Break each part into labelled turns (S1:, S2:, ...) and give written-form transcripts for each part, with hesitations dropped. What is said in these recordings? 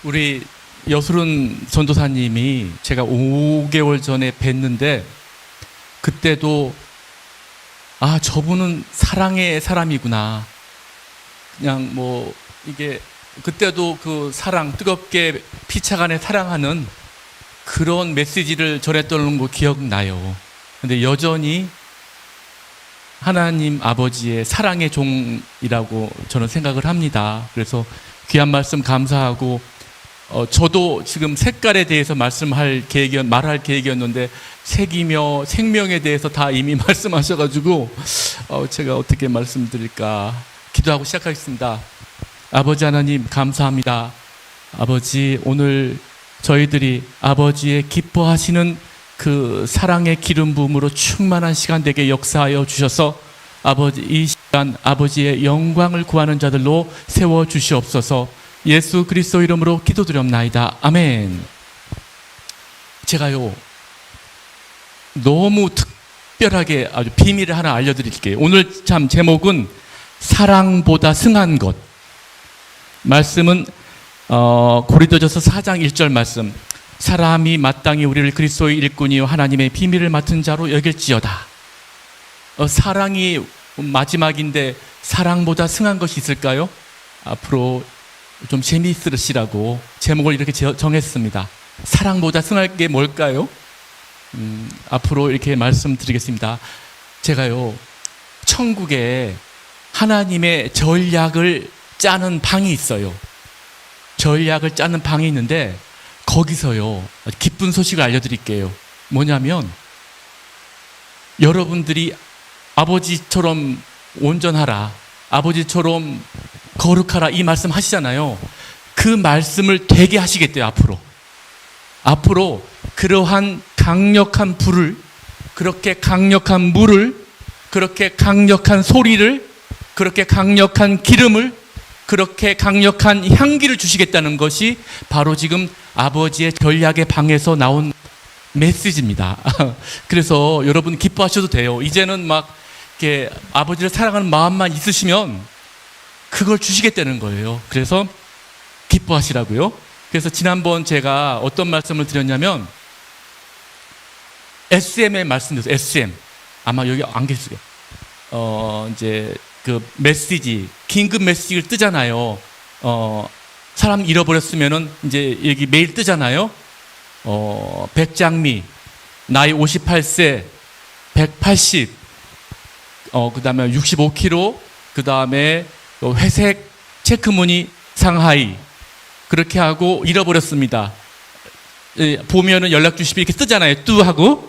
S1: 우리 여수른 전도사님이 제가 5개월 전에 뵀는데 그때도 저분은 사랑의 사람이구나. 그냥 뭐 이게 그때도 그 사랑, 뜨겁게 피차간에 사랑하는 그런 메시지를 전했던 거 기억나요. 근데 여전히 하나님 아버지의 사랑의 종이라고 저는 생각을 합니다. 그래서 귀한 말씀 감사하고 저도 지금 색깔에 대해서 말할 계획이었는데 색이며 생명에 대해서 다 이미 말씀하셔가지고 제가 어떻게 말씀드릴까 기도하고 시작하겠습니다. 아버지 하나님 감사합니다. 아버지, 오늘 저희들이 아버지의 기뻐하시는 그 사랑의 기름 부음으로 충만한 시간 되게 역사하여 주셔서 아버지, 이 시간 아버지의 영광을 구하는 자들로 세워 주시옵소서. 예수 그리스도 이름으로 기도드렸나이다. 아멘. 제가요 너무 특별하게 아주 비밀을 하나 알려드릴게요. 오늘 참 제목은 사랑보다 승한 것. 말씀은 고린도전서 4장 1절 말씀. 사람이 마땅히 우리를 그리스도의 일꾼이요 하나님의 비밀을 맡은 자로 여길지어다. 사랑이 마지막인데 사랑보다 승한 것이 있을까요? 앞으로 좀 재미있으시라고 제목을 이렇게 정했습니다. 사랑보다 승할 게 뭘까요? 앞으로 이렇게 말씀드리겠습니다. 제가요 천국에 하나님의 전략을 짜는 방이 있어요. 전략을 짜는 방이 있는데 거기서요 기쁜 소식을 알려드릴게요. 뭐냐면 여러분들이 아버지처럼 온전하라, 아버지처럼 거룩하라 이 말씀 하시잖아요. 그 말씀을 되게 하시겠대요. 앞으로 그러한 강력한 불을, 그렇게 강력한 물을, 그렇게 강력한 소리를, 그렇게 강력한 기름을, 그렇게 강력한 향기를 주시겠다는 것이 바로 지금 아버지의 전략의 방에서 나온 메시지입니다. 그래서 여러분 기뻐하셔도 돼요. 이제는 막 이렇게 아버지를 사랑하는 마음만 있으시면 그걸 주시겠다는 거예요. 그래서 기뻐하시라고요. 그래서 지난번 제가 어떤 말씀을 드렸냐면 SM의 말씀이었어요. SM. 아마 여기 안 계시죠. 이제 그 메시지, 긴급 메시지를 뜨잖아요. 사람 잃어버렸으면은 이제 여기 메일 뜨잖아요. 백장미, 나이 58세, 180, 그 다음에 65kg, 그 다음에 회색 체크무늬 상하이, 그렇게 하고 잃어버렸습니다. 보면은 연락 주시면 이렇게 뜨잖아요. 하고.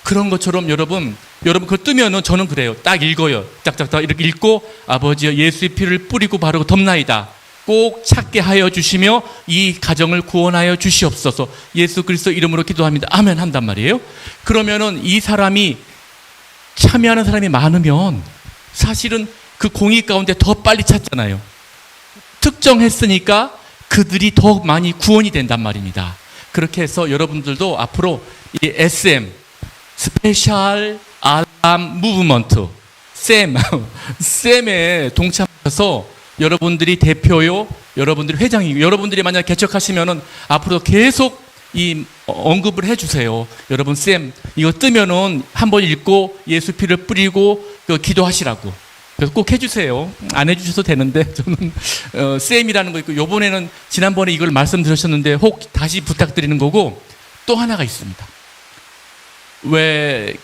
S1: 그런 것처럼 여러분 그걸 뜨면은 저는 그래요. 딱 읽어요. 짝짝짝 이렇게 읽고 아버지여 예수의 피를 뿌리고 바르고 덮나이다. 꼭 찾게 하여 주시며 이 가정을 구원하여 주시옵소서. 예수 그리스도 이름으로 기도합니다. 아멘 한단 말이에요. 그러면은 이 사람이 참여하는 사람이 많으면 사실은 그 공의 가운데 더 빨리 찾잖아요. 특정했으니까 그들이 더 많이 구원이 된단 말입니다. 그렇게 해서 여러분들도 앞으로 이 SM 스페셜 알람 무브먼트 쌤에 동참해서 여러분들이 대표요, 여러분들이 회장이고 여러분들이 만약 개척하시면은 앞으로 계속 이 언급을 해주세요. 여러분 쌤 이거 뜨면은 한번 읽고 예수 피를 뿌리고 기도하시라고. 그래서 꼭 해주세요. 안 해주셔도 되는데 저는 쌤이라는 거 있고 요번에는 지난번에 이걸 말씀드렸었는데 혹 다시 부탁드리는 거고 또 하나가 있습니다. 왜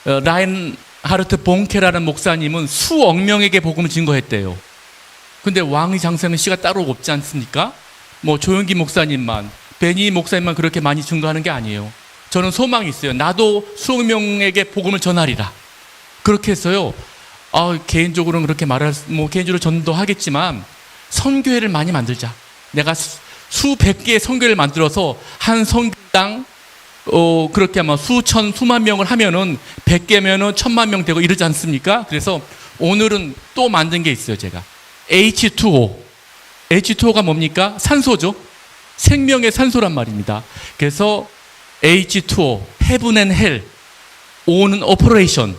S1: 라인하르트 봉케라는 목사님은 수억 명에게 복음을 증거했대요. 근데 왕의 장세는 씨가 따로 없지 않습니까? 뭐 조용기 목사님만, 베니 목사님만 그렇게 많이 증거하는 게 아니에요. 저는 소망이 있어요. 나도 수억 명에게 복음을 전하리라. 그렇게 해서요. 개인적으로는 그렇게 개인적으로 전도하겠지만 선교회를 많이 만들자. 내가 수백 개의 선교회를 만들어서 한 선교당 그렇게 아마 수만 명을 하면은 100개면은 1000만 명 되고 이러지 않습니까? 그래서 오늘은 또 만든 게 있어요, 제가. H2O. H2O가 뭡니까? 산소죠. 생명의 산소란 말입니다. 그래서 H2O, Heaven and Hell, O는 Operation.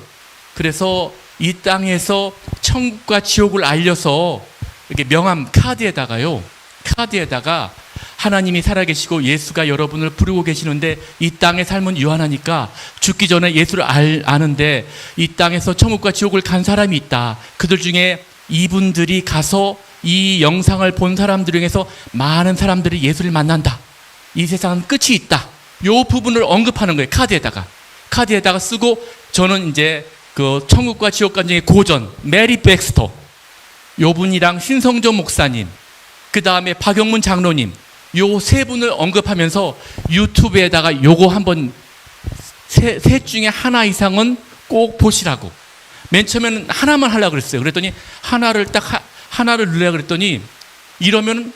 S1: 그래서 이 땅에서 천국과 지옥을 알려서 이렇게 명함 카드에다가요. 카드에다가 하나님이 살아계시고 예수가 여러분을 부르고 계시는데 이 땅의 삶은 유한하니까 죽기 전에 예수를 아는데 이 땅에서 천국과 지옥을 간 사람이 있다. 그들 중에 이분들이 가서 이 영상을 본 사람들 중에서 많은 사람들이 예수를 만난다. 이 세상은 끝이 있다. 요 부분을 언급하는 거예요. 카드에다가 쓰고 저는 이제 그 천국과 지옥 간증의 고전 메리 백스터 요 분이랑 신성조 목사님 그 다음에 박영문 장로님 요 세 분을 언급하면서 유튜브에다가 요거 한번 셋 중에 하나 이상은 꼭 보시라고. 맨 처음에는 하나만 하려고 그랬어요. 그랬더니 하나를 누르려고 그랬더니 이러면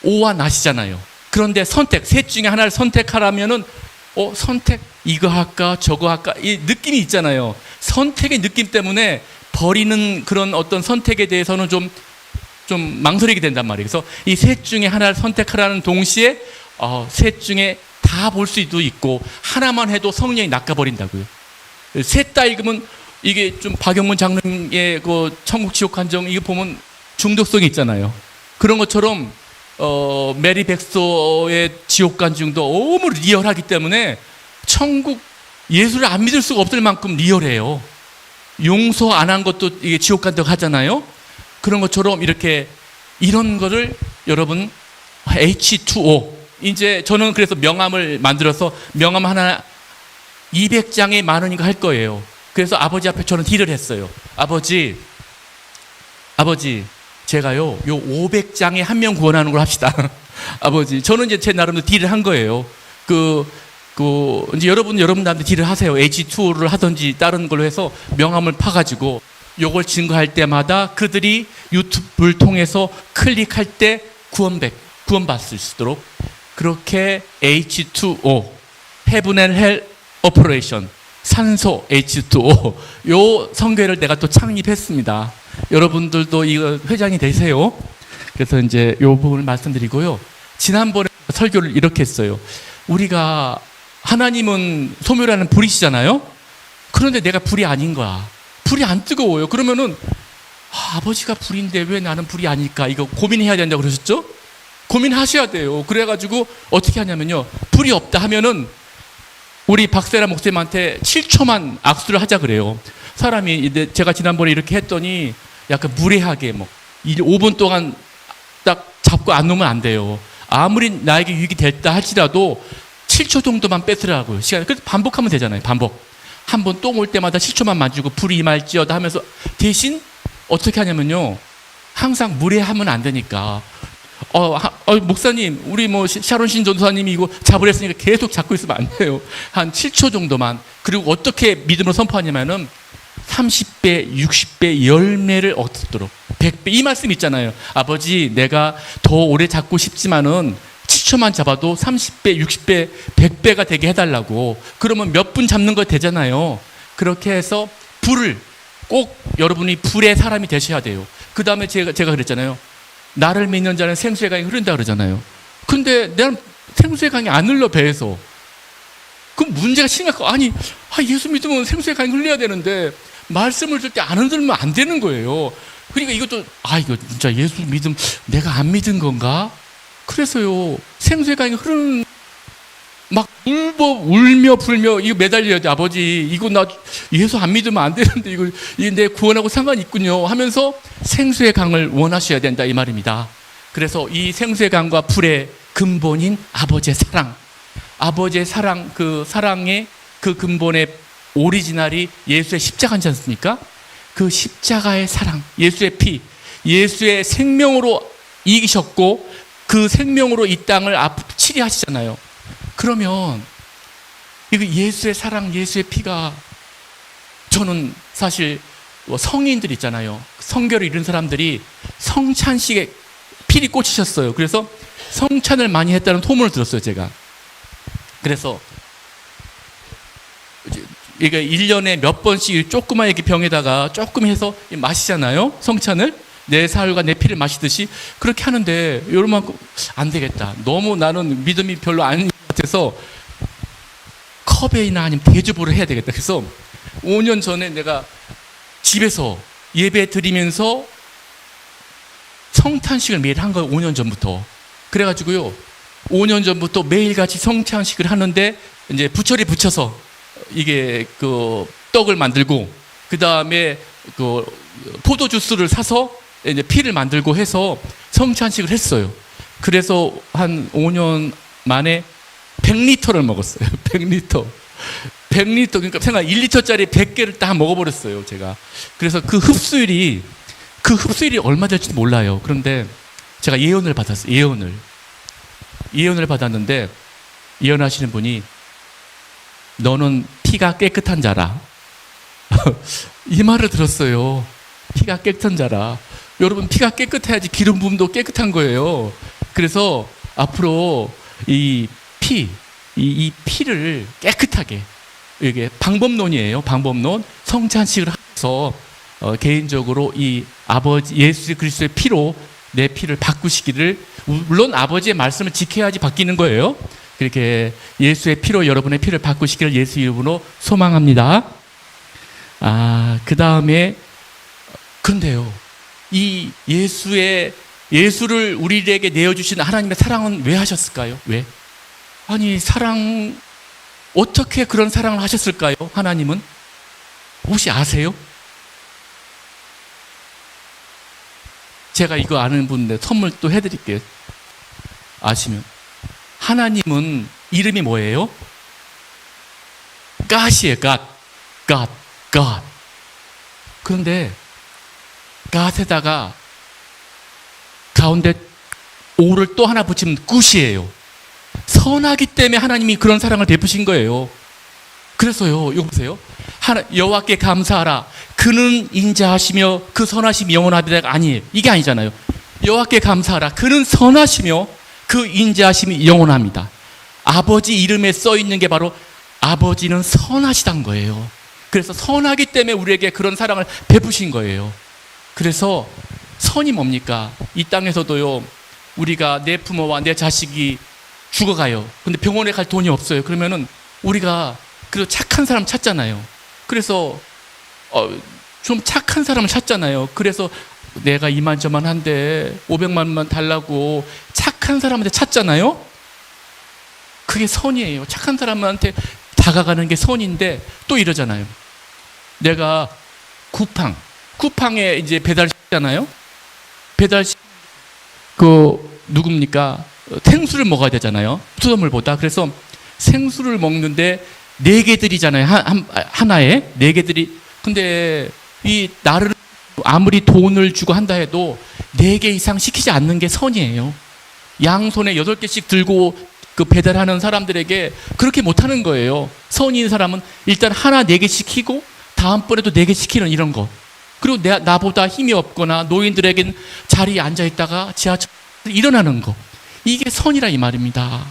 S1: 오와 낫이잖아요. 그런데 셋 중에 하나를 선택하라면은 선택 이거 할까 저거 할까 이 느낌이 있잖아요. 선택의 느낌 때문에 버리는 그런 어떤 선택에 대해서는 좀 망설이게 된단 말이에요. 그래서 이 셋 중에 하나를 선택하라는 동시에 셋 중에 다 볼 수도 있고 하나만 해도 성령이 낚아버린다고요. 셋 다 읽으면 이게 좀 박영문 장로님의 그 천국 지옥 간증 이거 보면 중독성이 있잖아요. 그런 것처럼 메리 백서의 지옥 간증도 너무 리얼하기 때문에 천국 예수를 안 믿을 수가 없을 만큼 리얼해요. 용서 안 한 것도 이게 지옥 간증 하잖아요. 그런 것처럼 이런 거를 여러분 H2O 이제 저는 그래서 명함을 만들어서 명함 하나 200장에 10,000원인가 할 거예요. 그래서 아버지 앞에 저는 딜을 했어요. 아버지 제가요 요 500장에 한 명 구원하는 걸 합시다. 아버지 저는 이제 제 나름대로 딜을 한 거예요. 이제 여러분들한테 딜을 하세요. H2O를 하든지 다른 걸로 해서 명함을 파가지고 요걸 증거할 때마다 그들이 유튜브를 통해서 클릭할 때 구원받을 수 있도록 그렇게 H2O Heaven and Hell Operation 산소 H2O 요 성교회를 내가 또 창립했습니다. 여러분들도 이거 회장이 되세요. 그래서 이제 요 부분을 말씀드리고요. 지난번에 설교를 이렇게 했어요. 우리가 하나님은 소멸하는 불이시잖아요. 그런데 내가 불이 아닌 거야. 불이 안 뜨거워요. 그러면은 아버지가 불인데 왜 나는 불이 아닐까? 이거 고민해야 된다고 그러셨죠? 고민하셔야 돼요. 그래가지고 어떻게 하냐면요. 불이 없다 하면은 우리 박세라 목사님한테 7초만 악수를 하자 그래요. 사람이 제가 지난번에 이렇게 했더니 약간 무례하게 5분 동안 딱 잡고 안 놓으면 안 돼요. 아무리 나에게 유익이 됐다 할지라도 7초 정도만 뺏으라고요. 시간. 그래서 반복하면 되잖아요. 반복. 한 번 똥 올 때마다 7초만 만지고 불이 임할지어다 하면서 대신 어떻게 하냐면요. 항상 무례하면 안 되니까. 목사님, 우리 샤론신 전도사님이 이거 잡으랬으니까 계속 잡고 있으면 안 돼요. 한 7초 정도만. 그리고 어떻게 믿음으로 선포하냐면은 30배, 60배 열매를 얻도록 100배 이 말씀 있잖아요. 아버지, 내가 더 오래 잡고 싶지만은 7초만 잡아도 30배, 60배, 100배가 되게 해달라고. 그러면 몇 분 잡는 거 되잖아요. 그렇게 해서 불을 꼭 여러분이 불의 사람이 되셔야 돼요. 그 다음에 제가 그랬잖아요. 나를 믿는 자는 생수의 강이 흐른다 그러잖아요. 근데 내가 생수의 강이 안 흘러 배에서. 그럼 문제가 심각하고 예수 믿으면 생수의 강이 흘려야 되는데 말씀을 줄 때 안 흔들면 안 되는 거예요. 그러니까 이것도 이거 진짜 예수 믿음 내가 안 믿은 건가? 그래서요 생수의 강이 흐르는 막 울며 불며 이거 매달려야 돼. 아버지 이거 나 예수 안 믿으면 안 되는데 이거 내 구원하고 상관이 있군요 하면서 생수의 강을 원하셔야 된다 이 말입니다. 그래서 이 생수의 강과 불의 근본인 아버지의 사랑 그 사랑의 그 근본의 오리지널이 예수의 십자가지 않습니까? 그 십자가의 사랑 예수의 피 예수의 생명으로 이기셨고 그 생명으로 이 땅을 치리하시잖아요. 그러면 이거 예수의 사랑, 예수의 피가 저는 사실 성인들 있잖아요. 성결을 이룬 사람들이 성찬식에 필이 꽂히셨어요. 그래서 성찬을 많이 했다는 소문을 들었어요, 제가. 그래서 이게 1년에 몇 번씩 조그만 이렇게 병에다가 조금 해서 마시잖아요. 성찬을. 내 살과 내 피를 마시듯이 그렇게 하는데 요만큼 안 되겠다. 너무 나는 믿음이 별로 아닌 것 같아서 컵에나 아니면 대접으로 해야 되겠다. 그래서 5년 전에 내가 집에서 예배 드리면서 성탄식을 매일 한 거예요. 5년 전부터. 그래가지고요, 5년 전부터 매일같이 성찬식을 하는데, 이제 부처리 붙여서 이게 그 떡을 만들고, 그 다음에 그 포도주스를 사서 이제 피를 만들고 해서 성찬식을 했어요. 그래서 한 5년 만에 100리터를 먹었어요. 100리터. 100리터, 그러니까 생각 1리터짜리 100개를 다 먹어버렸어요, 제가. 그래서 그 흡수율이 얼마 될지도 몰라요. 그런데 제가 예언을 받았어요. 예언을 받았는데, 예언하시는 분이 너는 피가 깨끗한 자라. 이 말을 들었어요. 피가 깨끗한 자라. 여러분, 피가 깨끗해야지 기름 부음도 깨끗한 거예요. 그래서 앞으로 이 피를 깨끗하게, 이게 방법론이에요. 방법론. 성찬식을 하면서 개인적으로 이 아버지 예수 그리스도의 피로 내 피를 바꾸시기를, 물론 아버지의 말씀을 지켜야지 바뀌는 거예요. 그렇게 예수의 피로 여러분의 피를 바꾸시기를 예수 이름으로 소망합니다. 그 다음에, 그런데요, 이 예수를 우리에게 내어주신 하나님의 사랑은 왜 하셨을까요? 왜? 아니, 어떻게 그런 사랑을 하셨을까요? 하나님은? 혹시 아세요? 제가 이거 아는 분인데 선물 또 해드릴게요. 아시면. 하나님은 이름이 뭐예요? God이에요. God. 그런데 God에다가 가운데 오를 또 하나 붙이면 굿이에요. 선하기 때문에 하나님이 그런 사랑을 베푸신 거예요. 그래서요, 이거 보세요. 여호와께 감사하라. 그는 인자하시며 그 선하심이 영원하리다가 아니에요. 이게 아니잖아요. 여호와께 감사하라. 그는 선하시며 그 인자하심이 영원합니다. 아버지 이름에 써 있는 게 바로 아버지는 선하시단 거예요. 그래서 선하기 때문에 우리에게 그런 사랑을 베푸신 거예요. 그래서 선이 뭡니까? 이 땅에서도요, 우리가 내 부모와 내 자식이 죽어가요. 근데 병원에 갈 돈이 없어요. 그러면은 우리가 그 착한 사람 찾잖아요. 그래서 좀 착한 사람을 찾잖아요. 그래서 내가 이만저만한데 500만원만 달라고 착한 사람한테 찾잖아요. 그게 선이에요. 착한 사람한테 다가가는 게 선인데, 또 이러잖아요. 내가 쿠팡에 이제 배달시키잖아요. 누굽니까? 생수를 먹어야 되잖아요. 수돗물보다. 그래서 생수를 먹는데 4개 드리잖아요. 하나에 4개 근데 이 나를 아무리 돈을 주고 한다 해도 4개 이상 시키지 않는 게 선이에요. 양손에 8개씩 들고 그 배달하는 사람들에게 그렇게 못하는 거예요. 선인 사람은 일단 하나 4개 시키고 다음번에도 4개 시키는 이런 거. 그리고 나보다 힘이 없거나 노인들에겐 자리에 앉아있다가 지하철 일어나는 거. 이게 선이라 이 말입니다.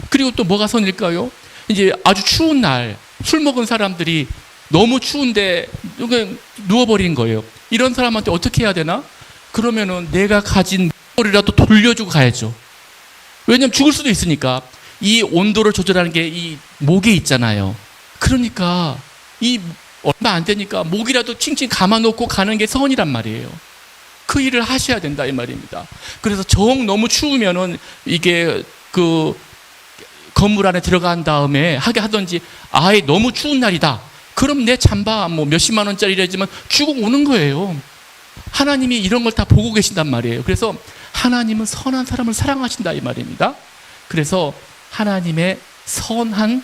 S1: 그리고 또 뭐가 선일까요? 이제 아주 추운 날 술 먹은 사람들이 너무 추운데 그냥 누워버린 거예요. 이런 사람한테 어떻게 해야 되나? 그러면은 내가 가진 물이라도 돌려주고 가야죠. 왜냐면 죽을 수도 있으니까. 이 온도를 조절하는 게 이 목에 있잖아요. 그러니까 이 얼마 안 되니까 목이라도 칭칭 감아놓고 가는 게 선이란 말이에요. 그 일을 하셔야 된다 이 말입니다. 그래서 정 너무 추우면은 이게 그 건물 안에 들어간 다음에 하게 하든지, 아예 너무 추운 날이다. 그럼 내 잠바 뭐 몇십만 원짜리라지만 주고 오는 거예요. 하나님이 이런 걸 다 보고 계신단 말이에요. 그래서 하나님은 선한 사람을 사랑하신다 이 말입니다. 그래서 하나님의 선한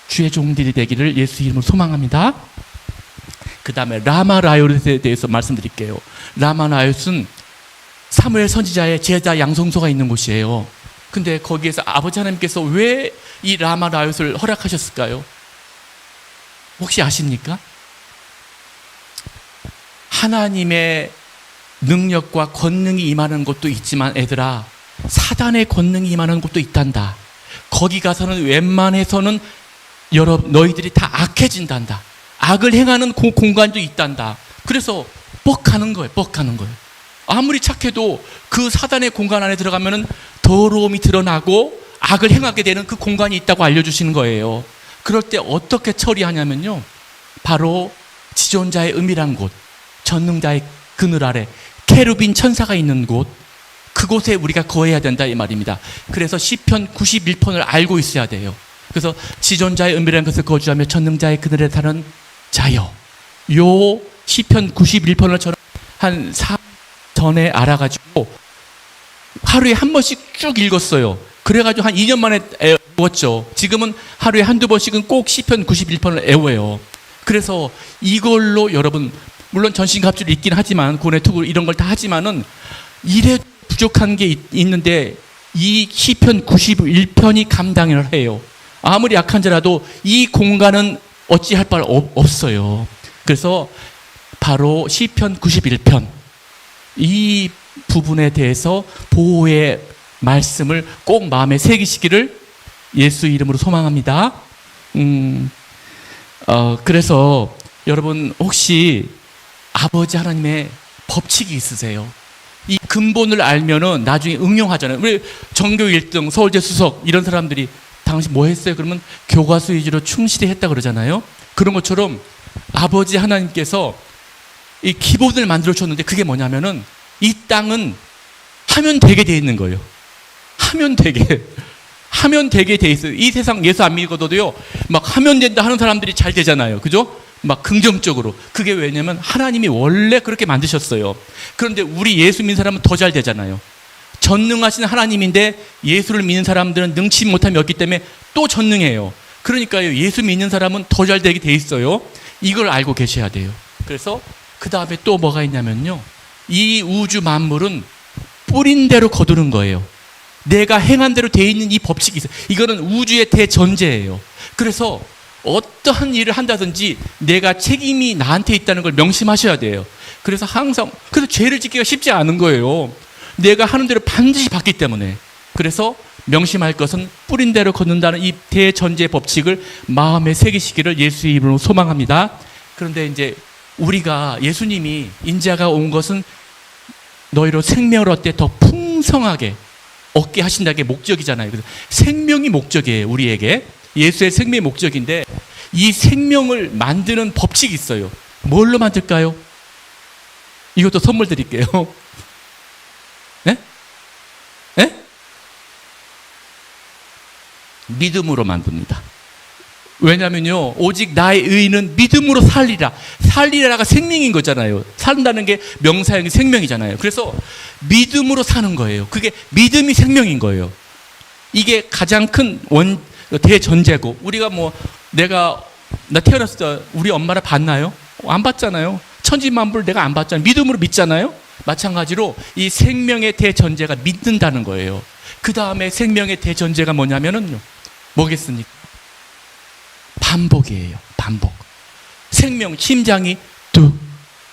S1: 주의 종들이 되기를 예수 이름으로 소망합니다. 그 다음에 라마라요릇에 대해서 말씀드릴게요. 라마라요릇은 사무엘 선지자의 제자 양성소가 있는 곳이에요. 근데 거기에서 아버지 하나님께서 왜 이 라마라요릇을 허락하셨을까요? 혹시 아십니까? 하나님의 능력과 권능이 임하는 곳도 있지만 애들아, 사단의 권능이 임하는 곳도 있단다. 거기 가서는 웬만해서는 너희들이 다 악해진단다. 악을 행하는 공간도 있단다. 그래서 뻑하는 거예요. 아무리 착해도 그 사단의 공간 안에 들어가면은 더러움이 드러나고 악을 행하게 되는 그 공간이 있다고 알려주시는 거예요. 그럴 때 어떻게 처리하냐면요, 바로 지존자의 은밀한 곳, 전능자의 그늘 아래 케루빈 천사가 있는 곳, 그곳에 우리가 거해야 된다 이 말입니다. 그래서 시편 91편을 알고 있어야 돼요. 그래서 지존자의 은밀한 것을 거주하며 전능자의 그늘에 사는 자여. 요 시편 91편을 저는 한 4년 전에 알아가지고 하루에 한 번씩 쭉 읽었어요. 그래가지고 한 2년 만에 외웠죠. 지금은 하루에 한두 번씩은 꼭 시편 91편을 외워요. 그래서 이걸로 여러분, 물론 전신갑주를 읽긴 하지만 고뇌 투구 이런 걸 다 하지만은 이래 부족한 게 있는데 이 시편 91편이 감당을 해요. 아무리 약한 자라도 이 공간은 어찌할 바 없어요. 그래서 바로 시편 91편 이 부분에 대해서 보호의 말씀을 꼭 마음에 새기시기를 예수 이름으로 소망합니다. 그래서 여러분 혹시 아버지 하나님의 법칙이 있으세요? 이 근본을 알면은 나중에 응용하잖아요. 우리 전교 1등, 서울대 수석 이런 사람들이 당신 뭐 했어요? 그러면 교과서 위주로 충실히 했다 그러잖아요. 그런 것처럼 아버지 하나님께서 이 기본을 만들어 줬는데 그게 뭐냐면은 이 땅은 하면 되게 돼 있는 거예요. 하면 되게 돼 있어요. 이 세상 예수 안 믿거든요. 막 하면 된다 하는 사람들이 잘 되잖아요. 그죠? 막 긍정적으로. 그게 왜냐면 하나님이 원래 그렇게 만드셨어요. 그런데 우리 예수 믿는 사람은 더 잘 되잖아요. 전능하신 하나님인데 예수를 믿는 사람들은 능치 못함이 없기 때문에 또 전능해요. 그러니까요, 예수 믿는 사람은 더 잘 되게 돼 있어요. 이걸 알고 계셔야 돼요. 그래서 그 다음에 또 뭐가 있냐면요, 이 우주 만물은 뿌린 대로 거두는 거예요. 내가 행한 대로 돼 있는 이 법칙이 있어요. 이거는 우주의 대전제예요. 그래서 어떠한 일을 한다든지 내가 책임이 나한테 있다는 걸 명심하셔야 돼요. 그래서 항상, 그래서 죄를 짓기가 쉽지 않은 거예요. 내가 하는 대로 반드시 받기 때문에. 그래서 명심할 것은 뿌린 대로 걷는다는 이 대전제 법칙을 마음에 새기시기를 예수의 이름으로 소망합니다. 그런데 이제 우리가 예수님이 인자가 온 것은 너희로 생명을 얻되 더 풍성하게 얻게 하신다는 게 목적이잖아요. 그래서 생명이 목적이에요. 우리에게 예수의 생명이 목적인데 이 생명을 만드는 법칙이 있어요. 뭘로 만들까요? 이것도 선물 드릴게요. 네? 네? 믿음으로 만듭니다. 왜냐면요, 오직 나의 의는 믿음으로 살리라. 살리라가 생명인 거잖아요. 산다는 게 명사형이 생명이잖아요. 그래서 믿음으로 사는 거예요. 그게 믿음이 생명인 거예요. 이게 가장 큰 대전제고, 우리가 뭐 나 태어났을 때 우리 엄마를 봤나요? 안 봤잖아요. 천지만물을 내가 안 봤잖아요. 믿음으로 믿잖아요. 마찬가지로 이 생명의 대전제가 믿는다는 거예요. 그 다음에 생명의 대전제가 뭐냐면은요, 뭐겠습니까? 반복이에요. 반복. 생명, 심장이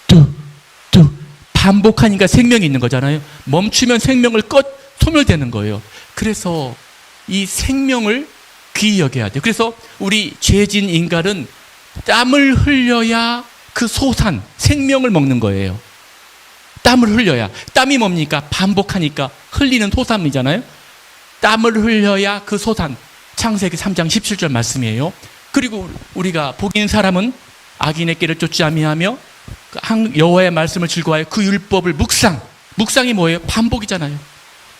S1: 뚝뚝뚝 반복하니까 생명이 있는 거잖아요. 멈추면 생명을 소멸되는 거예요. 그래서 이 생명을 귀히 여겨야 돼요. 그래서 우리 죄진 인간은 땀을 흘려야 그 소산, 생명을 먹는 거예요. 땀을 흘려야. 땀이 뭡니까? 반복하니까 흘리는 소산이잖아요. 땀을 흘려야 그 소산. 창세기 3장 17절 말씀이에요. 그리고 우리가 복인 사람은 악인의 길을 쫓지 아니하며 여호와의 말씀을 즐거워하여 그 율법을 묵상이 뭐예요? 반복이잖아요.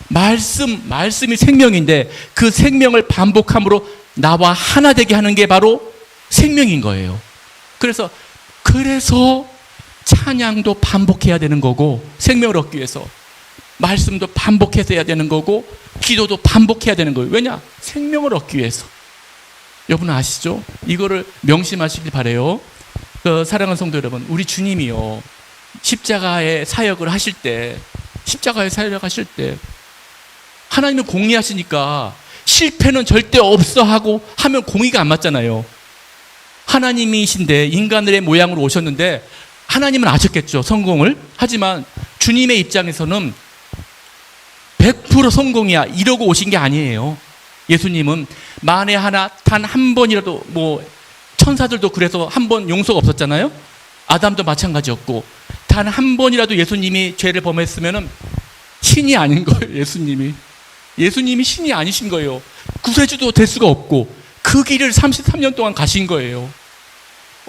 S1: 말씀이 생명인데 그 생명을 반복함으로 나와 하나 되게 하는 게 바로 생명인 거예요. 그래서 찬양도 반복해야 되는 거고, 생명을 얻기 위해서 말씀도 반복해서 해야 되는 거고, 기도도 반복해야 되는 거예요. 왜냐? 생명을 얻기 위해서. 여러분 아시죠? 이거를 명심하시길 바라요. 사랑하는 성도 여러분, 우리 주님이요, 십자가의 사역을 하실 때 하나님은 공의하시니까 실패는 절대 없어 하면 공의가 안 맞잖아요. 하나님이신데 인간들의 모양으로 오셨는데 하나님은 아셨겠죠, 성공을. 하지만 주님의 입장에서는 100% 성공이야 이러고 오신 게 아니에요. 예수님은 만에 하나 단 한 번이라도, 천사들도 그래서 한 번 용서가 없었잖아요. 아담도 마찬가지였고, 단 한 번이라도 예수님이 죄를 범했으면 신이 아닌 거예요. 예수님이 신이 아니신 거예요. 구세주도 될 수가 없고 그 길을 33년 동안 가신 거예요.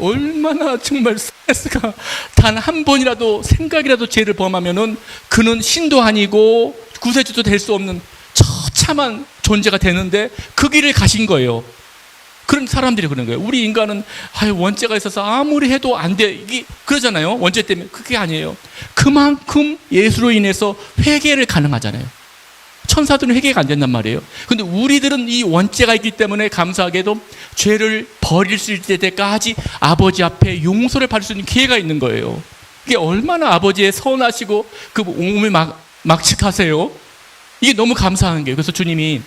S1: 얼마나 정말 스트레스가, 단 한 번이라도 생각이라도 죄를 범하면은 그는 신도 아니고 구세주도 될 수 없는 처참한 존재가 되는데 그 길을 가신 거예요. 그런 사람들이 그런 거예요. 우리 인간은 원죄가 있어서 아무리 해도 안 돼, 이게 그러잖아요. 원죄 때문에. 그게 아니에요. 그만큼 예수로 인해서 회개를 가능하잖아요. 천사들은 회개가 안 된단 말이에요. 근데 우리들은 이 원죄가 있기 때문에 감사하게도 죄를 버릴 수 있을 때까지 아버지 앞에 용서를 받을 수 있는 기회가 있는 거예요. 이게 얼마나 아버지의 선하시고 그 몸을 막측하세요. 이게 너무 감사한 거예요. 그래서 주님이,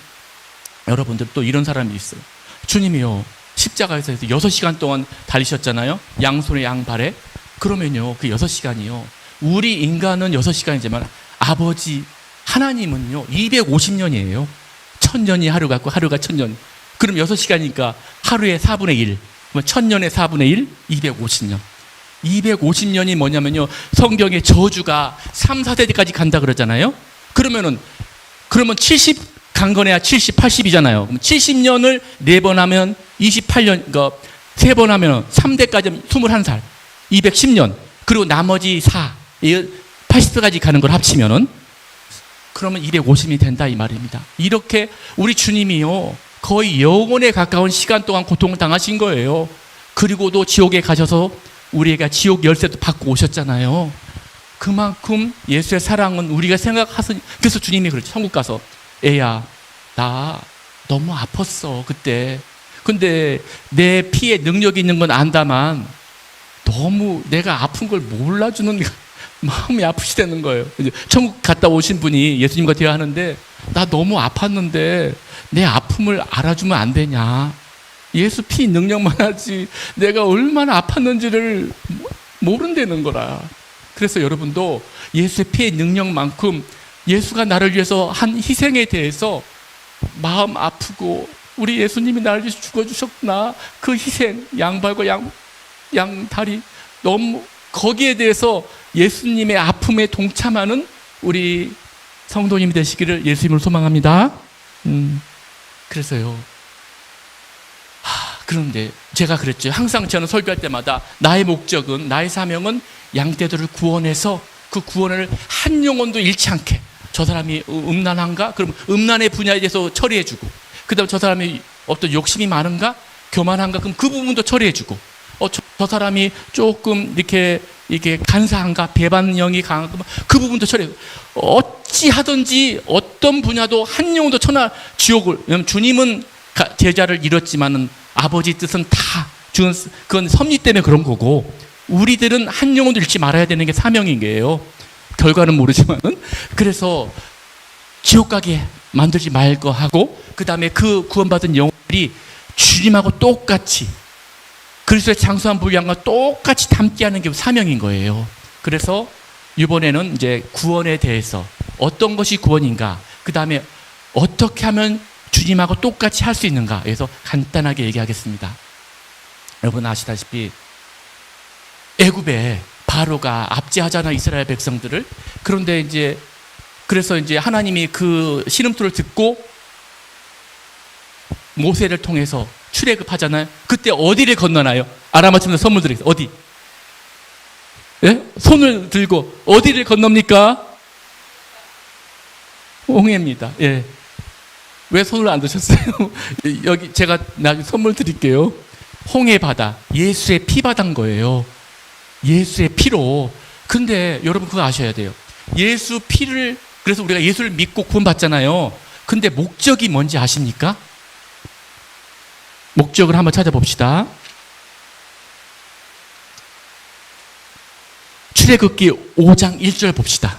S1: 여러분들 또 이런 사람이 있어요. 주님이요, 십자가에서 6시간 동안 달리셨잖아요. 양손에 양발에. 그러면요, 그 6시간이요, 우리 인간은 6시간이지만 아버지 하나님은요 250년이에요. 1000년이 하루 같고 하루가 1000년. 그럼 6시간이니까 하루에 4분의 1, 1000년에 4분의 1, 250년. 250년이 뭐냐면요, 성경의 저주가 3, 4세대까지 간다 그러잖아요. 그러면 70 간 거네야 70, 80이잖아요. 그럼 70년을 4번 하면 28년, 그러니까 3번 하면 3대까지 21살, 210년. 그리고 나머지 4, 80세까지 가는 걸 합치면은 그러면 250이 된다 이 말입니다. 이렇게 우리 주님이요, 거의 영원에 가까운 시간 동안 고통을 당하신 거예요. 그리고도 지옥에 가셔서 우리가 지옥 열쇠도 받고 오셨잖아요. 그만큼 예수의 사랑은 우리가 생각하서, 그래서 주님이 그렇죠. 천국 가서, 애야, 나 너무 아팠어 그때. 근데 내 피에 능력이 있는 건 안다만 너무 내가 아픈 걸 몰라주는 마음이 아프시다는 거예요. 이제 천국 갔다 오신 분이 예수님과 대화하는데, 나 너무 아팠는데 내 아픔을 알아주면 안 되냐. 예수 피 능력만 하지 내가 얼마나 아팠는지를 모른다는 거라. 그래서 여러분도 예수의 피의 능력만큼 예수가 나를 위해서 한 희생에 대해서 마음 아프고, 우리 예수님이 나를 위해서 죽어주셨구나, 그 희생, 양발과 양다리, 너무 거기에 대해서 예수님의 아픔에 동참하는 우리 성도님이 되시기를 예수님을 소망합니다. 그래서요, 그런데 제가 그랬죠. 항상 저는 설교할 때마다 나의 목적은, 나의 사명은 양떼들을 구원해서 그 구원을 한 영혼도 잃지 않게, 저 사람이 음란한가? 그럼 음란의 분야에 대해서 처리해주고, 그 다음 저 사람이 어떤 욕심이 많은가? 교만한가? 그럼 그 부분도 처리해주고, 저 사람이 조금 이게 간사한가? 배반형이 강한가? 그 부분도 처리해주고, 어찌 하든지 어떤 분야도 한 영혼도 지옥을, 왜냐면 주님은 제자를 잃었지만은 아버지 뜻은 다 그건 섭리 때문에 그런 거고, 우리들은 한 영혼도 잃지 말아야 되는 게 사명인 거예요. 결과는 모르지만은. 그래서 지옥 가게 만들지 말고 하고, 그 다음에 그 구원받은 영혼들이 주님하고 똑같이 그리스도의 장수한 분량과 똑같이 담게 하는 게 사명인 거예요. 그래서 이번에는 이제 구원에 대해서, 어떤 것이 구원인가, 그 다음에 어떻게 하면 주님하고 똑같이 할 수 있는가, 그래서 간단하게 얘기하겠습니다. 여러분 아시다시피 애굽에 바로가 압제하잖아, 이스라엘 백성들을. 그런데 그래서 하나님이 그 신음소리를 듣고 모세를 통해서 출애굽하잖아요. 그때 어디를 건너나요? 알아맞히면서 선물 드리겠습니다. 어디? 예? 손을 들고 어디를 건넙니까? 홍해입니다. 예. 왜 손을 안 드셨어요? 여기 제가 나중에 선물 드릴게요. 홍해 바다, 예수의 피 바다인 거예요. 예수의 피로. 근데 여러분 그거 아셔야 돼요. 예수 피를, 그래서 우리가 예수를 믿고 구원받잖아요. 근데 목적이 뭔지 아십니까? 목적을 한번 찾아봅시다. 출애굽기 5장 1절 봅시다.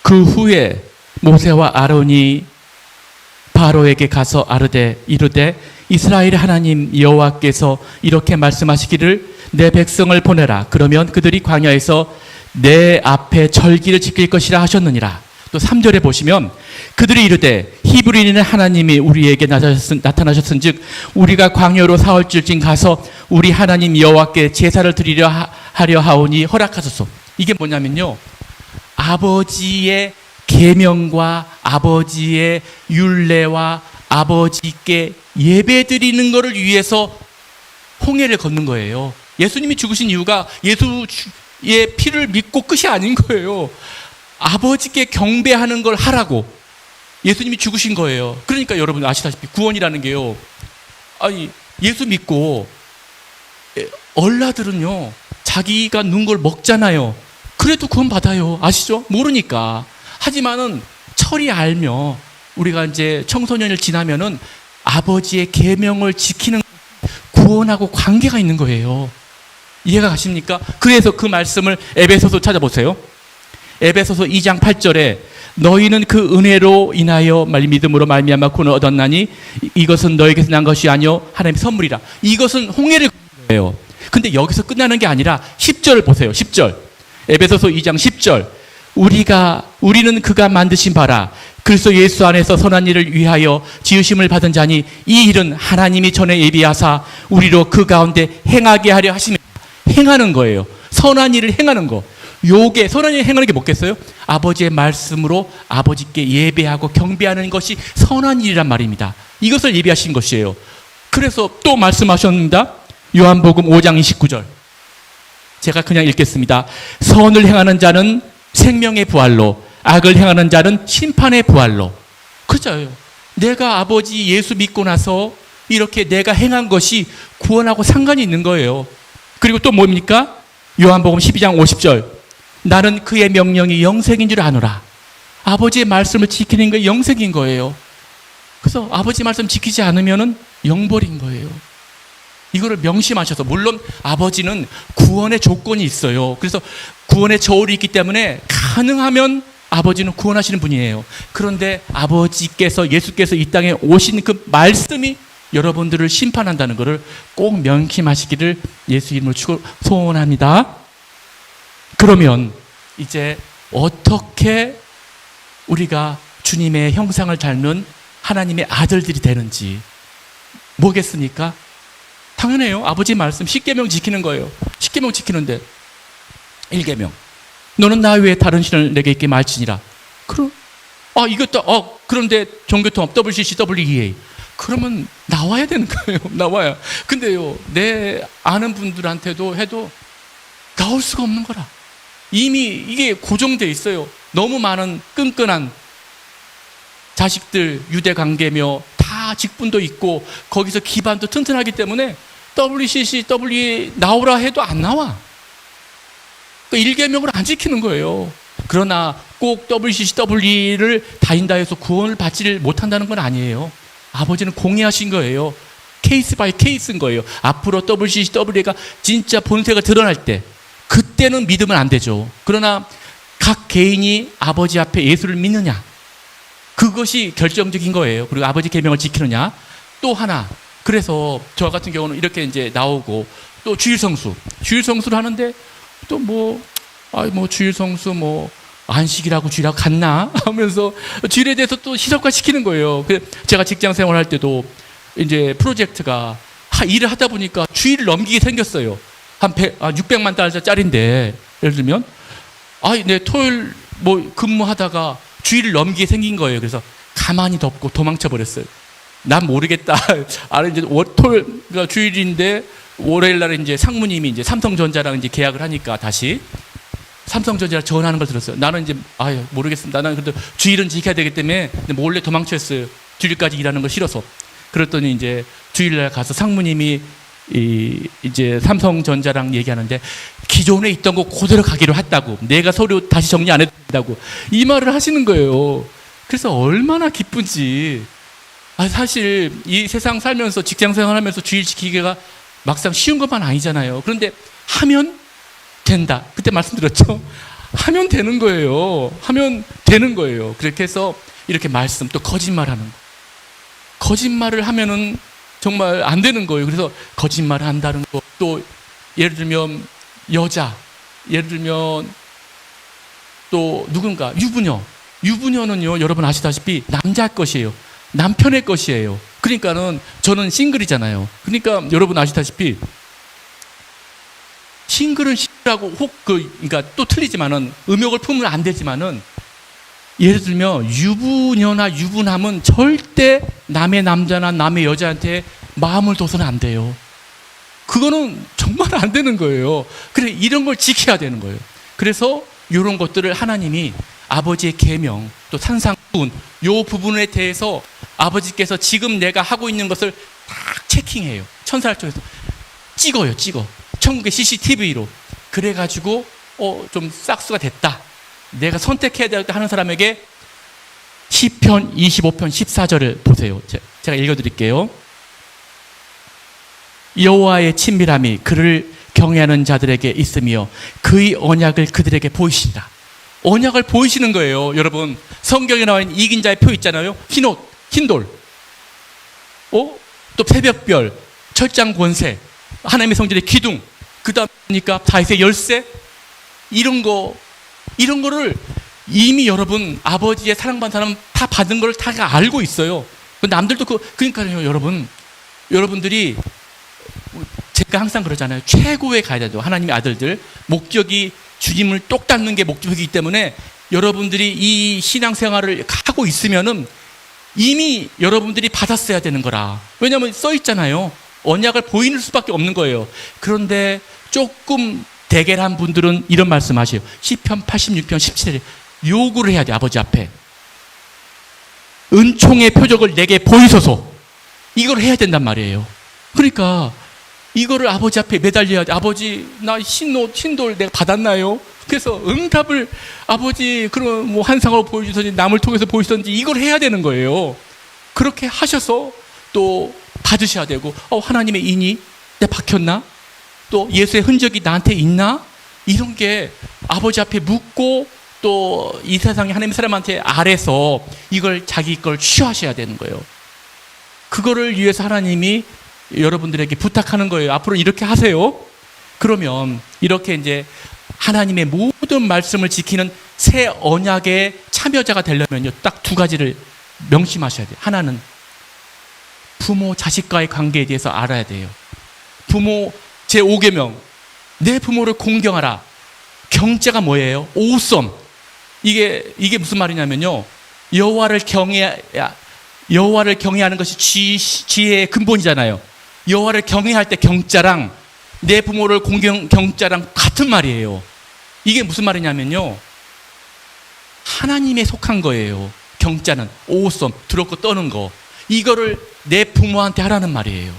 S1: 그 후에 모세와 아론이 바로에게 가서 이르되 이스라엘의 하나님 여호와께서 이렇게 말씀하시기를 내 백성을 보내라. 그러면 그들이 광야에서 내 앞에 절기를 지킬 것이라 하셨느니라. 또 3절에 보시면 그들이 이르되 히브리인의 하나님이 우리에게 나타나셨은즉 우리가 광야로 사흘쯤 가서 우리 하나님 여호와께 제사를 드리려 하려 하오니 허락하소서. 이게 뭐냐면요, 아버지의 계명과 아버지의 율례와 아버지께 예배드리는 것을 위해서 홍해를 걷는 거예요. 예수님이 죽으신 이유가 예수의 피를 믿고 끝이 아닌 거예요. 아버지께 경배하는 걸 하라고 예수님이 죽으신 거예요. 그러니까 여러분 아시다시피 구원이라는 게요, 아니 예수 믿고 얼라들은요 자기가 누운 걸 먹잖아요. 그래도 구원 받아요. 아시죠? 모르니까. 하지만은 철이 알며 우리가 이제 청소년을 지나면은 아버지의 계명을 지키는 구원하고 관계가 있는 거예요. 이해가 가십니까? 그래서 그 말씀을 에베소서 찾아보세요. 에베소서 2장 8절에 너희는 그 은혜로 인하여 믿음으로 말미암아 구원을 얻었나니 이것은 너에게서 난 것이 아니요 하나님의 선물이라. 이것은 홍해를 걷는 거예요. 근데 여기서 끝나는 게 아니라 10절을 보세요. 10절. 에베소서 2장 10절. 우리는 그가 만드신 바라 그리스도 예수 안에서 선한 일을 위하여 지으심을 받은 자니 이 일은 하나님이 전에 예비하사 우리로 그 가운데 행하게 하려 하시며. 행하는 거예요. 선한 일을 행하는 거. 요게 선한 일을 행하는 게 뭐겠어요? 아버지의 말씀으로 아버지께 예배하고 경배하는 것이 선한 일이란 말입니다. 이것을 예비하신 것이에요. 그래서 또 말씀하셨습니다. 요한복음 5장 29절. 제가 그냥 읽겠습니다. 선을 행하는 자는 생명의 부활로, 악을 행하는 자는 심판의 부활로. 그렇죠. 내가 아버지 예수 믿고 나서 이렇게 내가 행한 것이 구원하고 상관이 있는 거예요. 그리고 또 뭡니까? 요한복음 12장 50절. 나는 그의 명령이 영생인 줄 아노라. 아버지의 말씀을 지키는 게 영생인 거예요. 그래서 아버지 말씀 지키지 않으면 영벌인 거예요. 이거를 명심하셔서, 물론 아버지는 구원의 조건이 있어요. 그래서 구원의 저울이 있기 때문에 가능하면 아버지는 구원하시는 분이에요. 그런데 아버지께서, 예수께서 이 땅에 오신 그 말씀이 여러분들을 심판한다는 것을 꼭 명심하시기를 예수 이름으로 소원합니다. 그러면 이제 어떻게 우리가 주님의 형상을 닮는 하나님의 아들들이 되는지 뭐겠습니까? 당연해요. 아버지 말씀 10계명 지키는 거예요. 10계명 지키는데 1계명. 너는 나 외에 다른 신을 내게 있게 말지니라. 그런데 종교통합 WCCWEA. 그러면 나와야 되는 거예요. 나와야. 근데요, 내 아는 분들한테도 해도 나올 수가 없는 거라. 이미 이게 고정돼 있어요. 너무 많은 끈끈한 자식들 유대 관계며 다 직분도 있고 거기서 기반도 튼튼하기 때문에 WCC, WE 나오라 해도 안 나와. 그러니까 1계명을 안 지키는 거예요. 그러나 꼭 WCC, WE를 다닌다 해서 구원을 받지를 못한다는 건 아니에요. 아버지는 공의하신 거예요. 케이스 바이 케이스인 거예요. 앞으로 WCC, WE가 진짜 본세가 드러날 때 그때는 믿으면 안 되죠. 그러나 각 개인이 아버지 앞에 예수를 믿느냐, 그것이 결정적인 거예요. 그리고 아버지 계명을 지키느냐. 또 하나, 그래서 저 같은 경우는 이렇게 이제 나오고 또 주일성수를 하는데 또 주일성수 안식이라고 주일하고 같나 하면서 주일에 대해서 또 시설화 시키는 거예요. 제가 직장 생활할 때도 이제 프로젝트가 일을 하다 보니까 주일을 넘기게 생겼어요. 한 600만 달러짜리인데 예를 들면 내 토요일 근무하다가 주일을 넘기게 생긴 거예요. 그래서 가만히 덮고 도망쳐 버렸어요. 난 모르겠다. 이제 토요일 주일인데 월요일 날 이제 상무님이 이제 삼성전자랑 이제 계약을 하니까 다시 삼성전자랑 전화하는 걸 들었어요. 나는 이제 모르겠습니다. 나는 그래도 주일은 지켜야 되기 때문에 몰래 도망쳤어요. 주일까지 일하는 거 싫어서. 그랬더니 이제 주일날 가서 상무님이 이제 삼성전자랑 얘기하는데 기존에 있던 거 그대로 가기로 했다고. 내가 서류 다시 정리 안 해도 된다고. 이 말을 하시는 거예요. 그래서 얼마나 기쁜지. 사실 이 세상 살면서 직장 생활하면서 주일 지키기가 막상 쉬운 것만 아니잖아요. 그런데 하면 된다. 그때 말씀드렸죠. 하면 되는 거예요. 하면 되는 거예요. 그렇게 해서 이렇게 말씀, 또 거짓말하는 거. 거짓말을 하면은 정말 안 되는 거예요. 그래서 거짓말을 한다는 거. 또 예를 들면 예를 들면 또 누군가 유부녀는요, 여러분 아시다시피 남자 것이에요. 남편의 것이에요. 그러니까는 저는 싱글이잖아요. 그러니까 여러분 아시다시피 싱글은 싱글하고 그러니까 또 틀리지만은 음욕을 품으면 안 되지만은 예를 들면 유부녀나 유부남은 절대 남의 남자나 남의 여자한테 마음을 둬서는 안 돼요. 그거는 정말 안 되는 거예요. 그래, 이런 걸 지켜야 되는 거예요. 그래서 이런 것들을 하나님이 아버지의 계명, 또 산상수훈, 요 부분에 대해서 아버지께서 지금 내가 하고 있는 것을 딱 체킹해요. 천사를 통해서 찍어요. 천국의 CCTV로. 그래가지고 좀 싹수가 됐다, 내가 선택해야 되겠다 하는 사람에게 시편 25편 14절을 보세요. 제가 읽어드릴게요. 여호와의 친밀함이 그를 경외하는 자들에게 있으며 그의 언약을 그들에게 보이신다. 언약을 보이시는 거예요. 여러분, 성경에 나와 있는 이긴 자의 표 있잖아요. 흰옷, 흰돌, 또 새벽별, 철장 권세, 하나님의 성전의 기둥, 그 다음 보니까 다윗의 열쇠, 이런 거를 이미 여러분 아버지의 사랑받는 사람 다 받은 걸 다 알고 있어요. 남들도 그러니까요, 여러분들이, 제가 항상 그러잖아요. 최고에 가야 되죠. 하나님의 아들들, 목적이 주님을 똑 닮는 게 목적이기 때문에 여러분들이 이 신앙생활을 하고 있으면은 이미 여러분들이 받았어야 되는 거라. 왜냐하면 써 있잖아요. 언약을 보이는 수밖에 없는 거예요. 그런데 조금 대결한 분들은 이런 말씀하세요. 시편 86편 17절에 요구를 해야 돼. 아버지 앞에 은총의 표적을 내게 보이소서, 이걸 해야 된단 말이에요. 그러니까 이거를 아버지 앞에 매달려야 돼. 아버지, 나 흰옷, 흰돌 내가 받았나요? 그래서 응답을 아버지 그런 뭐 환상으로 보여주든지 남을 통해서 보여주든지 이걸 해야 되는 거예요. 그렇게 하셔서 또 받으셔야 되고, 하나님의 인이 내 박혔나? 또 예수의 흔적이 나한테 있나? 이런 게 아버지 앞에 묻고, 또 이 세상에 하나님의 사람한테 아래서 이걸 자기 걸 취하셔야 되는 거예요. 그거를 위해서 하나님이 여러분들에게 부탁하는 거예요. 앞으로 이렇게 하세요. 그러면 이렇게 이제 하나님의 모든 말씀을 지키는 새 언약의 참여자가 되려면요, 딱 두 가지를 명심하셔야 돼요. 하나는 부모 자식과의 관계에 대해서 알아야 돼요. 부모 제5계명, 내 부모를 공경하라. 경제가 뭐예요? 오썸. 이게 무슨 말이냐면요, 여호와를 경외하는 것이 지혜의 근본이잖아요. 여호와를 경외할 때 경자랑 내 부모를 경자랑 같은 말이에요. 이게 무슨 말이냐면요, 하나님에 속한 거예요. 경자는 오썸, 두렵고 떠는 거, 이거를 내 부모한테 하라는 말이에요.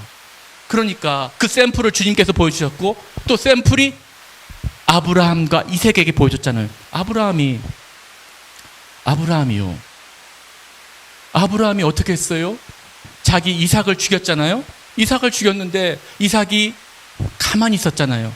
S1: 그러니까 그 샘플을 주님께서 보여주셨고, 또 샘플이 아브라함과 이삭에게 보여줬잖아요. 아브라함이 어떻게 했어요? 자기 이삭을 죽였잖아요. 이삭을 죽였는데 이삭이 가만히 있었잖아요.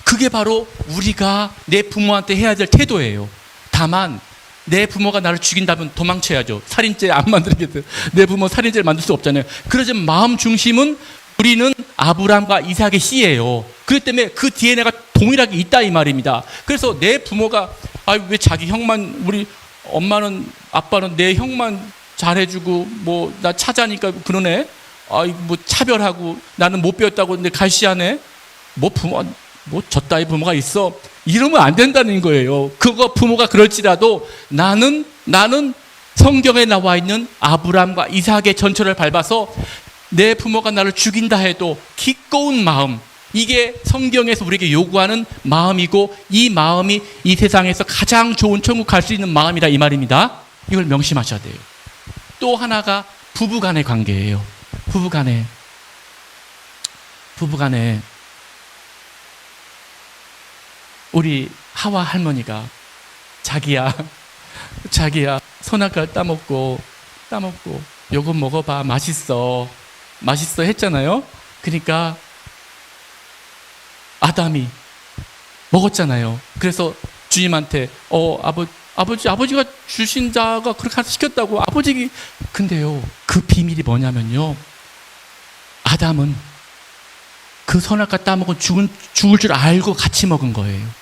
S1: 그게 바로 우리가 내 부모한테 해야 될 태도예요. 다만 내 부모가 나를 죽인다면 도망쳐야죠. 살인죄 안 만들겠어요. 내 부모 살인죄를 만들 수 없잖아요. 그러지만 마음 중심은 우리는 아브라함과 이삭의 씨예요. 그렇기 때문에 그 DNA가 동일하게 있다 이 말입니다. 그래서 내 부모가 왜 자기 형만, 우리 엄마는 아빠는 내 형만 잘해주고 뭐 나 차자니까 그러네, 뭐 차별하고 나는 못 배웠다고 근데 갈시하네, 뭐 부모 뭐 저따위 부모가 있어, 이러면 안 된다는 거예요. 그거 부모가 그럴지라도 나는 성경에 나와 있는 아브라함과 이삭의 전철을 밟아서 내 부모가 나를 죽인다 해도 기꺼운 마음, 이게 성경에서 우리에게 요구하는 마음이고, 이 마음이 이 세상에서 가장 좋은 천국 갈 수 있는 마음이다 이 말입니다. 이걸 명심하셔야 돼요. 또 하나가 부부간의 관계예요. 부부간에 우리 하와 할머니가 자기야 선악과를 따먹고 요거 먹어봐, 맛있어 했잖아요. 그러니까 아담이 먹었잖아요. 그래서 주님한테 아버지가 주신 자가 그렇게 시켰다고 아버지. 근데요, 그 비밀이 뭐냐면요, 아담은 그 선악과 따먹은 죽을 줄 알고 같이 먹은 거예요.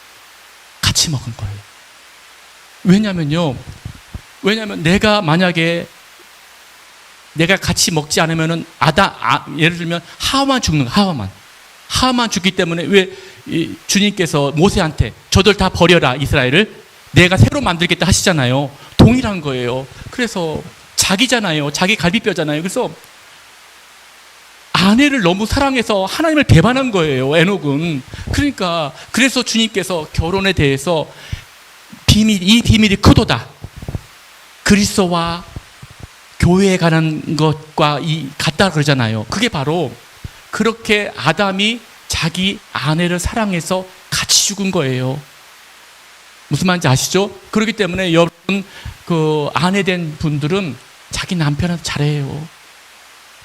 S1: 왜냐면 내가 만약에 내가 같이 먹지 않으면은 예를 들면 하와만 죽는 거야. 하와만 죽기 때문에 왜 주님께서 모세한테 저들 다 버려라 이스라엘을 내가 새로 만들겠다 하시잖아요. 동일한 거예요. 그래서 자기잖아요. 자기 갈비뼈잖아요. 그래서 아내를 너무 사랑해서 하나님을 배반한 거예요, 에녹은. 그러니까 그래서 주님께서 결혼에 대해서 이 비밀이 크도다. 그리스도와 교회에 관한 것과 같다 그러잖아요. 그게 바로 그렇게 아담이 자기 아내를 사랑해서 같이 죽은 거예요. 무슨 말인지 아시죠? 그렇기 때문에 여러분, 그 아내 된 분들은 자기 남편한테 잘해요.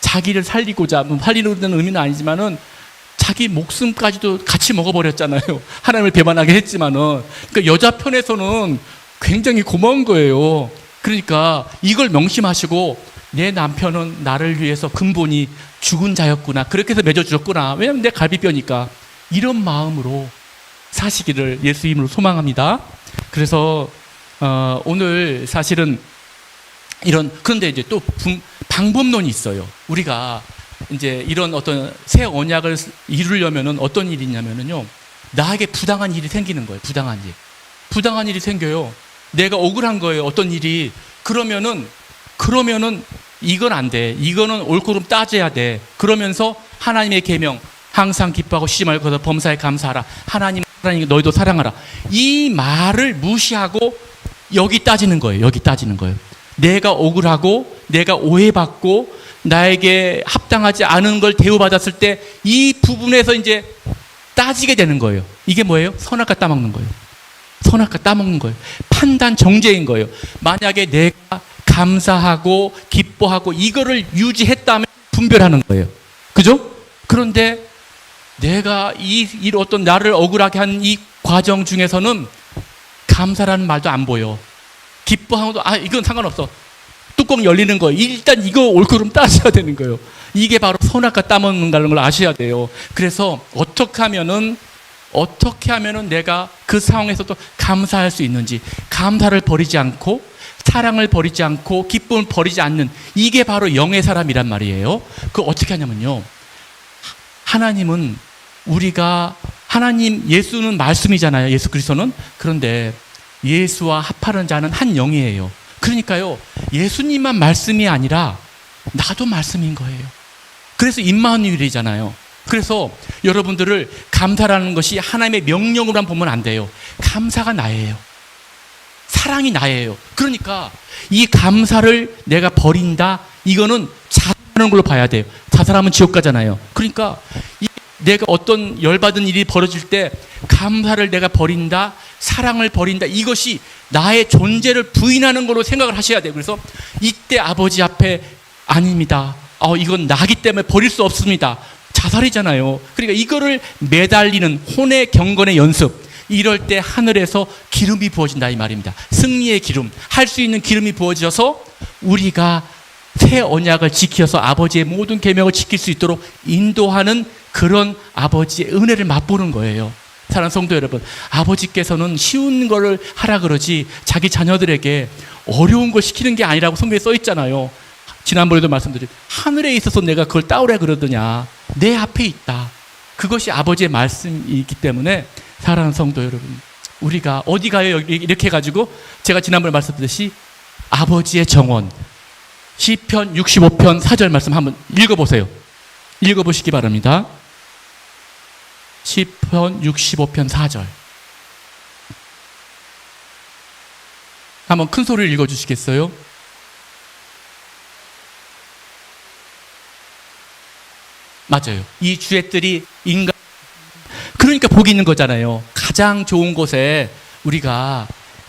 S1: 자기를 살리고자, 살리는 의미는 아니지만은 자기 목숨까지도 같이 먹어버렸잖아요. 하나님을 배반하게 했지만은. 그러니까 여자 편에서는 굉장히 고마운 거예요. 그러니까 이걸 명심하시고, 내 남편은 나를 위해서 근본이 죽은 자였구나. 그렇게 해서 맺어주셨구나. 왜냐하면 내 갈비뼈니까. 이런 마음으로 사시기를 예수 이름으로 소망합니다. 그래서 오늘 사실은 그런데 이제 또 방법론이 있어요. 우리가 이제 이런 어떤 새 언약을 이루려면은 어떤 일이 있냐면은요, 나에게 부당한 일이 생기는 거예요. 부당한 일이 생겨요. 내가 억울한 거예요. 어떤 일이. 그러면은 이건 안 돼. 이거는 옳고 그름 따져야 돼. 그러면서 하나님의 계명, 항상 기뻐하고 쉬지 말고 범사에 감사하라. 하나님 너희도 사랑하라. 이 말을 무시하고 여기 따지는 거예요. 내가 억울하고 내가 오해받고 나에게 합당하지 않은 걸 대우받았을 때 이 부분에서 이제 따지게 되는 거예요. 이게 뭐예요? 선악과 따먹는 거예요. 판단 정죄인 거예요. 만약에 내가 감사하고 기뻐하고 이거를 유지했다면 분별하는 거예요. 그죠? 그런데 내가 이 어떤 나를 억울하게 한 이 과정 중에서는 감사라는 말도 안 보여. 기뻐하고도 이건 상관없어. 뚜껑 열리는 거예요. 일단 이거 옳고 그름 따져야 되는 거예요. 이게 바로 선악과 따먹는다는 걸 아셔야 돼요. 그래서 어떻게 하면은 내가 그 상황에서 또 감사할 수 있는지, 감사를 버리지 않고 사랑을 버리지 않고 기쁨을 버리지 않는, 이게 바로 영의 사람이란 말이에요. 그거 어떻게 하냐면요, 예수는 말씀이잖아요. 예수 그리스도는. 그런데 예수와 합하는 자는 한 영이에요. 그러니까요, 예수님만 말씀이 아니라 나도 말씀인 거예요. 그래서 임마누엘이잖아요. 그래서 여러분들을 감사라는 것이 하나님의 명령으로만 보면 안 돼요. 감사가 나예요. 사랑이 나예요. 그러니까 이 감사를 내가 버린다, 이거는 자살하는 걸로 봐야 돼요. 자살하면 지옥 가잖아요. 그러니까 내가 어떤 열받은 일이 벌어질 때 감사를 내가 버린다, 사랑을 버린다, 이것이 나의 존재를 부인하는 걸로 생각을 하셔야 돼요. 그래서 이때 아버지 앞에 아닙니다. 이건 나기 때문에 버릴 수 없습니다. 자살이잖아요. 그러니까 이거를 매달리는 혼의 경건의 연습, 이럴 때 하늘에서 기름이 부어진다 이 말입니다. 승리의 기름, 할 수 있는 기름이 부어져서 우리가 새 언약을 지켜서 아버지의 모든 계명을 지킬 수 있도록 인도하는 그런 아버지의 은혜를 맛보는 거예요. 사랑하는 성도 여러분, 아버지께서는 쉬운 거를 하라 그러지 자기 자녀들에게 어려운 걸 시키는 게 아니라고 성경에 써 있잖아요. 지난번에도 말씀드린, 하늘에 있어서 내가 그걸 따오라 그러더냐. 내 앞에 있다. 그것이 아버지의 말씀이기 때문에 사랑하는 성도 여러분, 우리가 어디 가요? 이렇게 해가지고 제가 지난번에 말씀드렸듯이 아버지의 정원, 시편 65편 4절 말씀 한번 읽어보세요. 읽어보시기 바랍니다. 시편 65편 4절 한번 큰 소리를 읽어주시겠어요? 맞아요. 이 주의 인간, 그러니까 복이 있는 거잖아요. 가장 좋은 곳에 우리가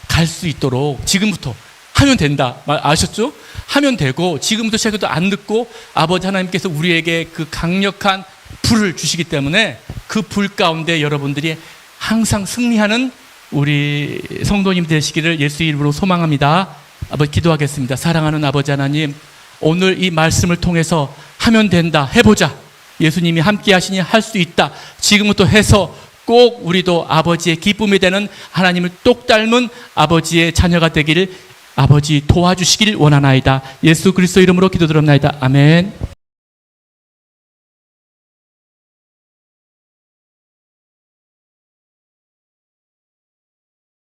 S1: 갈 수 있도록 지금부터 하면 된다. 아셨죠? 하면 되고, 지금부터 시작해도 안 듣고 아버지 하나님께서 우리에게 그 강력한 불을 주시기 때문에 그 불 가운데 여러분들이 항상 승리하는 우리 성도님 되시기를 예수 이름으로 소망합니다. 아버지 기도하겠습니다. 사랑하는 아버지 하나님, 오늘 이 말씀을 통해서 하면 된다, 해보자. 예수님이 함께 하시니 할 수 있다. 지금부터 해서 꼭 우리도 아버지의 기쁨이 되는, 하나님을 똑 닮은 아버지의 자녀가 되기를 아버지 도와주시길 원하나이다. 예수 그리스도 이름으로 기도드립나이다. 아멘.